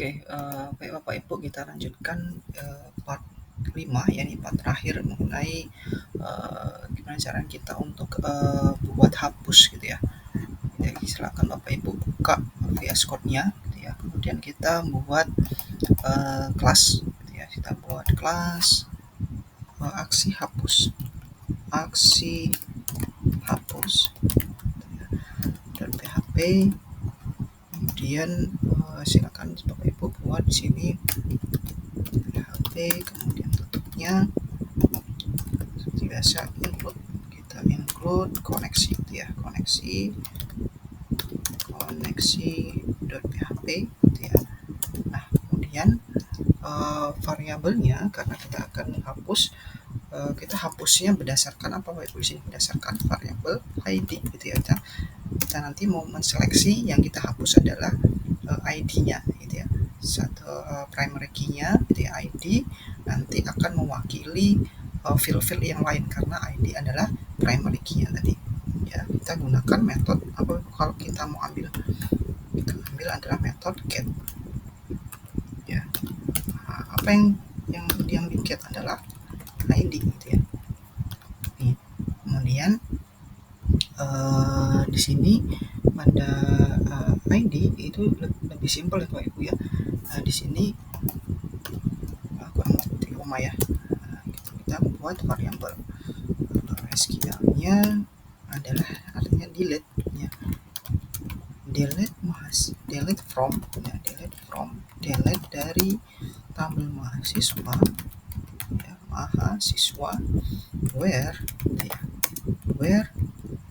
Oke, baik Bapak Ibu, kita lanjutkan part 5 ya, ini part terakhir mengenai gimana cara kita untuk buat hapus gitu ya. Jadi silakan Bapak Ibu buka VS Code-nya gitu ya. Kemudian kita buat kelas gitu ya. Kita buat kelas aksi hapus. Aksi hapus dan PHP. Kemudian silakan Bapak Ibu buat di sini PHP, kemudian tutupnya seperti biasa, kita include koneksi gitu ya, koneksi.php gitu ya. Nah, kemudian variabelnya, karena kita akan hapus, kita hapusnya berdasarkan apa Bapak Ibu? Di sini berdasarkan variabel ID gitu ya. Kita nanti mau menseleksi yang kita hapus adalah ID-nya gitu ya. Satu primary key-nya gitu ya, ID nanti akan mewakili field-field yang lain karena ID adalah primary key-nya tadi. Ya, kita gunakan metode apa kalau kita mau ambil? Kita ambil adalah metode get. Ya. Nah, apa yang di get adalah ID gitu ya. Nih. Kemudian di sini pada ID itu lebih simpel ya Bapak Ibu ya. Di sini kurang lebih rumah ya. Kita buat variabel SQL-nya adalah artinya delete ya. Delete from ya, delete dari tabel mahasiswa ya, where ya, where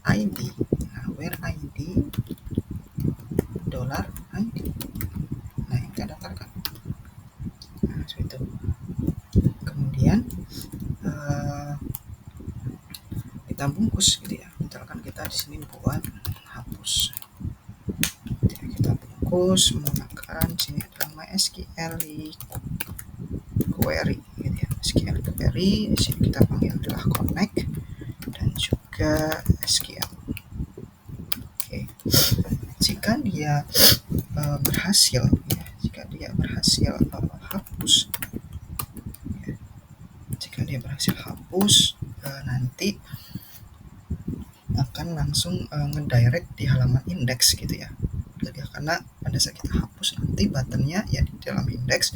ID. Nah, where ID $ID. Nah, yang kita daftarkan. Nah, seperti itu. Kemudian kita bungkus gitu ya. Misalkan kita di sini buat hapus. Kita bungkus menggunakan sini adalah MySQL query gitu ya. SQL query di sini kita panggil adalah connect dan juga SQL. Oke. Jika dia berhasil ya, hapus ya. Jika dia berhasil hapus nanti akan langsung ngedirect di halaman indeks gitu ya. Jadi karena pada saat kita hapus nanti buttonnya ya di dalam indeks,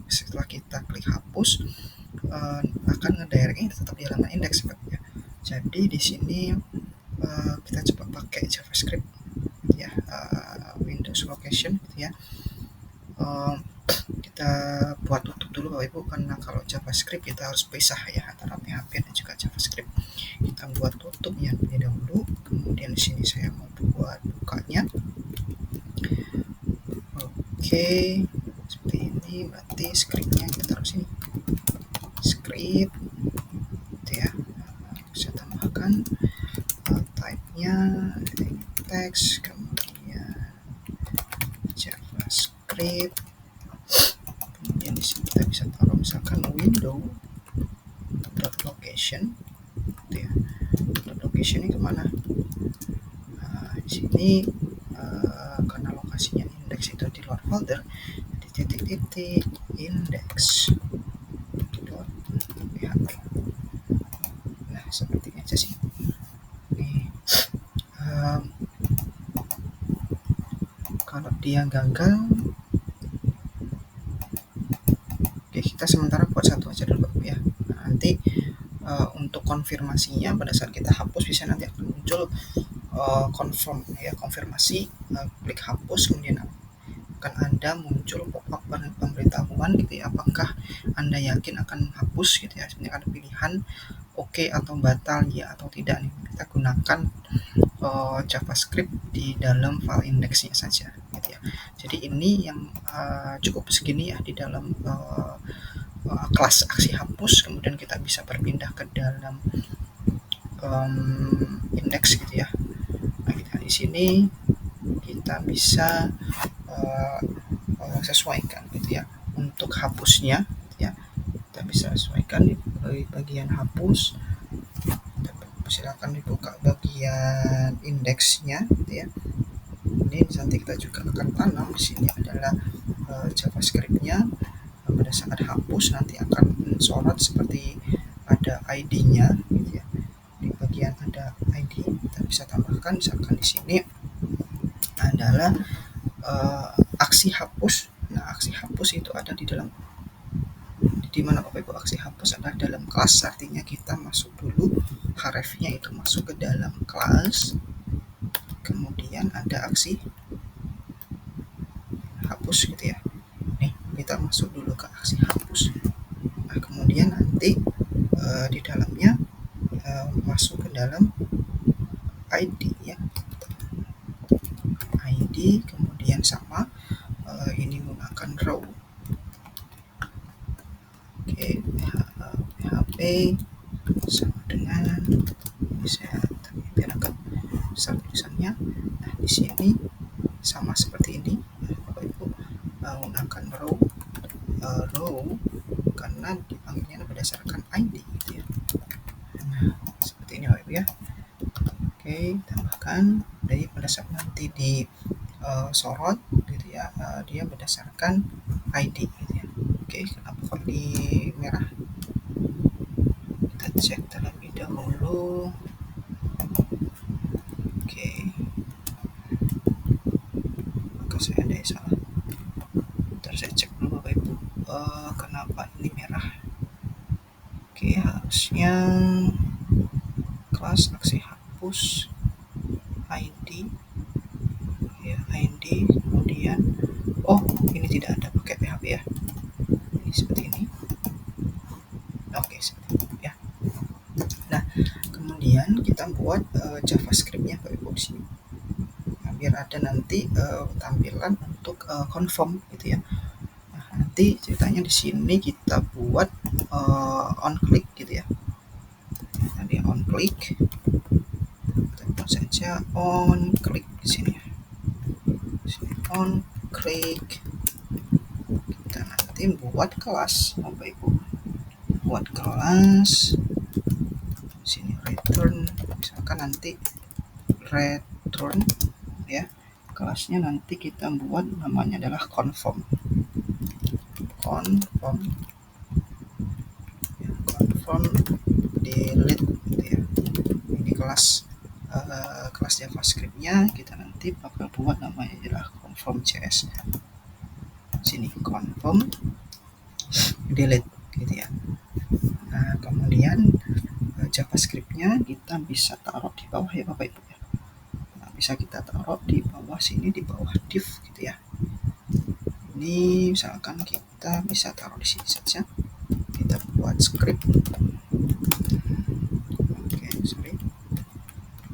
setelah kita klik hapus akan ngedirectnya tetap di halaman indeks ya. Jadi di sini kita coba pakai JavaScript ya, Windows location gitu ya. Kita buat tutup dulu Bapak Ibu, karena kalau JavaScript kita harus pisah ya antara PHP dan juga JavaScript. Kita buat tutupnya terlebih dahulu, kemudian di sini saya mau buat bukanya. Oke, seperti ini, berarti scriptnya kita taruh sini, script gitu ya. Saya tambahkan type-nya teks, kemudian JavaScript, kemudian di sini kita bisa taruh misalkan window.location gitu ya. Location ini kemana? Di sini karena lokasinya indeks itu di luar folder, di titik-titik index .php. Nah, seperti ini aja sih. Nih, kalau dia gagal, oke, kita sementara buat satu aja dulu ya. Nah, nanti untuk konfirmasinya pada saat kita hapus bisa nanti akan muncul konfirmasi, klik hapus, kemudian akan ada muncul pop-up pemberitahuan gitu ya, apakah Anda yakin akan hapus gitu ya. Sebenarnya ada pilihan oke atau batal, ya atau tidak nih. Kita gunakan JavaScript di dalam file indeksnya saja gitu ya. Jadi ini yang cukup segini ya di dalam kelas aksi hapus, kemudian kita bisa berpindah ke dalam indeks gitu ya. Nah, kita di sini kita bisa sesuaikan gitu ya untuk hapusnya gitu ya. Kita bisa sesuaikan di bagian hapus. Silakan dibuka bagian indeksnya gitu ya. Ini nanti kita juga akan tanam di sini adalah JavaScript-nya berdasarkan hapus nanti akan sorot seperti ada ID-nya gitu ya. Di bagian ada ID kita bisa tambahkan, misalkan di sini adalah aksi hapus. Nah, aksi hapus itu ada di mana Bapak Ibu aksi hapus adalah dalam kelas, artinya kita masuk dulu href-nya itu masuk ke dalam kelas, kemudian ada aksi hapus gitu ya. Nih, kita masuk dulu ke aksi hapus. Nah, kemudian nanti di dalamnya masuk ke dalam ID ya. ID kemudian sama ini menggunakan row. Oke, PHP sama dengan ini saya biar agak besar tulisannya. Nah, di sini sama seperti ini Bapak Ibu menggunakan row karena dipanggilnya berdasarkan ID gitu ya. Nah, seperti ini Bapak Ibu ya. Oke, tambahkan dari pada saat nanti di sorot gitu ya, dia berdasarkan ID gitu ya. Oke, kenapa kok di merah? Kita cek terlebih dahulu. Oke, maka saya ada yang salah. Bentar saya cek dulu Bapak Ibu, kenapa ini merah. Oke, harusnya kelas aksi hapus ID ya, ID kemudian ini tidak ada pakai PHP ya, ini seperti ini. Oke, seperti itu ya. Nah, kemudian kita buat JavaScript-nya Bapak Ibu di sini. Nah, biar ada nanti tampilan untuk confirm gitu ya. Nah, nanti ceritanya di sini kita buat on click gitu ya. Tadi on click, kita buat saja on click di sini ya. On click, kita nanti buat kelas Bapak Ibu, buat kelas sini return, misalkan nanti return ya, kelasnya nanti kita buat namanya adalah confirm ya, confirm delete gitu ya. Ini kelas JavaScript-nya kita nanti bakal buat namanya adalah confirm JS. Sini confirm delete gitu ya. Nah, kemudian JavaScript-nya kita bisa taruh di bawah ya Bapak Ibu ya. Nah, bisa kita taruh di bawah sini, di bawah div gitu ya. Ini misalkan kita bisa taruh di sini saja. Kita buat script. Oke, sorry.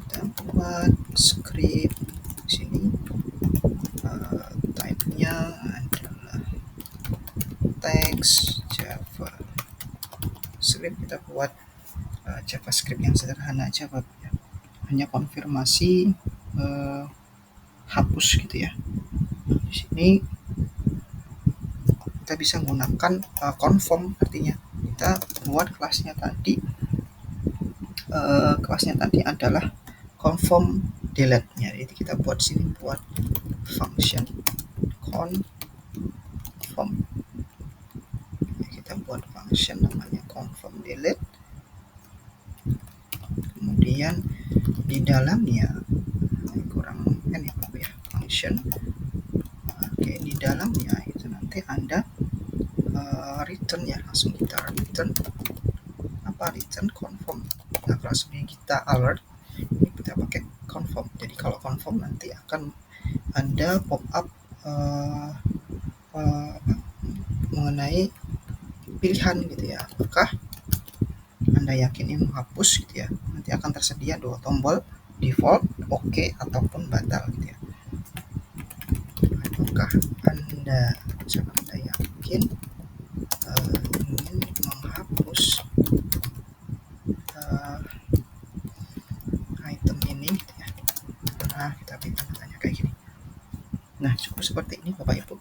Kita buat script di sini. Type-nya adalah text Java. Script kita buat JavaScript yang sederhana aja Bapak ya. Hanya konfirmasi hapus gitu ya. Di sini kita bisa menggunakan confirm, artinya kita buat kelasnya tadi adalah confirm delete-nya. Jadi kita buat sini, buat function confirm. Kita buat function namanya confirm delete. Kemudian di dalamnya kurang ya function. Oke, di dalamnya itu nanti ada return ya, langsung kita return confirm. Nah, kalau sebenarnya kita alert, ini kita pakai confirm. Jadi kalau confirm nanti akan ada pop up mengenai pilihan gitu ya, apakah Anda yakin ini menghapus gitu ya. Nanti akan tersedia 2 tombol, default, oke, ataupun batal gitu ya. Apakah Anda yakin ingin menghapus item ini gitu ya. Nah, kita tanya kayak gini. Nah, cukup seperti ini Bapak Ibu.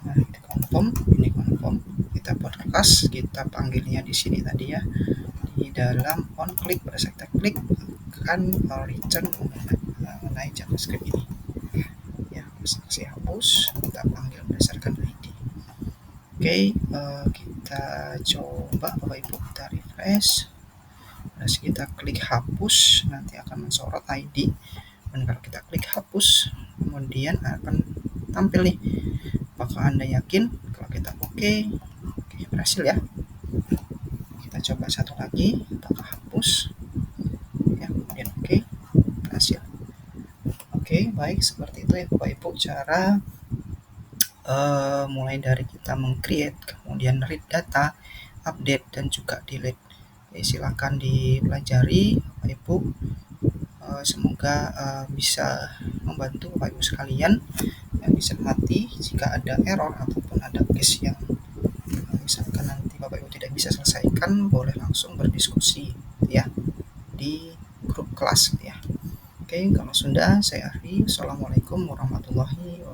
Nah, ini confirm. Kita buat kelas, kita panggilnya di sini tadi ya. Di dalam on click, pada saat kita klik akan return mengenai JavaScript ini. Ya, saksi hapus. hapus, kita panggil berdasarkan ID. Oke, kita coba Bapak Ibu, kita refresh. Terus kita klik hapus, nanti akan mensorot ID. Dan kalau kita klik hapus, kemudian akan tampil nih. Apakah Anda yakin? Kalau kita oke, berhasil ya. Kita coba satu lagi, apakah hapus? Ya, kemudian oke, berhasil. Oke, baik, seperti itu ya Bapak Ibu cara mulai dari kita meng-create, kemudian read data, update, dan juga delete. Silakan dipelajari Bapak Ibu. Semoga bisa membantu Bapak Ibu sekalian yang bisa mati jika ada error ataupun ada case yang misalkan nanti Bapak Ibu tidak bisa selesaikan, boleh langsung berdiskusi ya di grup kelas ya. Oke, kalau sudah saya akhiri. Assalamualaikum warahmatullahi wabarakatuh.